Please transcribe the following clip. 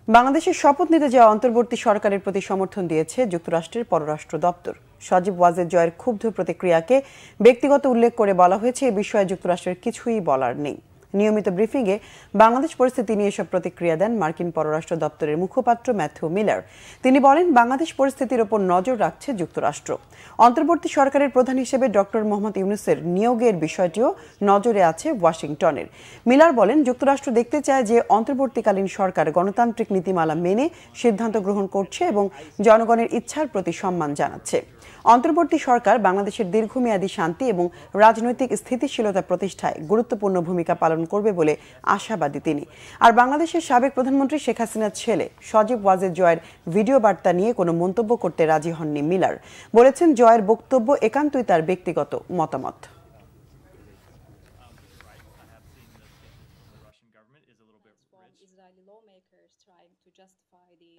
বাংলাদেশের শপথ নিতে যাওয়া অন্তর্বর্তী সরকারের প্রতি সমর্থন দিয়েছে যুক্তরাষ্ট্রের পররাষ্ট্র দপ্তর। সজীব ওয়াজেদ জয়ের ক্ষুব্ধ প্রতিক্রিয়াকে ব্যক্তিগত উল্লেখ করে বলা হয়েছে, এ বিষয়ে যুক্তরাষ্ট্রের কিছুই বলার নেই। নিয়মিত ব্রিফিংয়ে বাংলাদেশ পরিস্থিতি নিয়ে এসব প্রতিক্রিয়া দেন মার্কিন পররাষ্ট্র দপ্তরের মুখপাত্র ম্যাথিউ মিলার। তিনি বলেন, বাংলাদেশ পরিস্থিতির ওপর নজর রাখছে যুক্তরাষ্ট্র। অন্তর্বর্তী সরকারের প্রধান হিসেবে ডক্টর মোহাম্মদ ইউনূসের নিয়োগের বিষয়টিও নজরে আছে ওয়াশিংটনের। মিলার বলেন, যুক্তরাষ্ট্র দেখতে চায় যে অন্তর্বর্তীকালীন সরকার গণতান্ত্রিক নীতিমালা মেনে সিদ্ধান্ত গ্রহণ করছে এবং জনগণের ইচ্ছার প্রতি সম্মান জানাচ্ছে। অন্তর্বর্তী সরকার বাংলাদেশের দীর্ঘমেয়াদী শান্তি এবং রাজনৈতিক স্থিতিশীলতা প্রতিষ্ঠায় গুরুত্বপূর্ণ ভূমিকা পালন করবে বলে আশাবাদী তিনি। আর বাংলাদেশের সাবেক প্রধানমন্ত্রী শেখ হাসিনার ছেলে সজীব ওয়াজেদ জয়ের ভিডিও বার্তা নিয়ে কোনো মন্তব্য করতে রাজি হননি মিলার। বলেছেন, জয়ের বক্তব্য একান্তই তার ব্যক্তিগত মতামত। Israeli lawmakers trying to justify the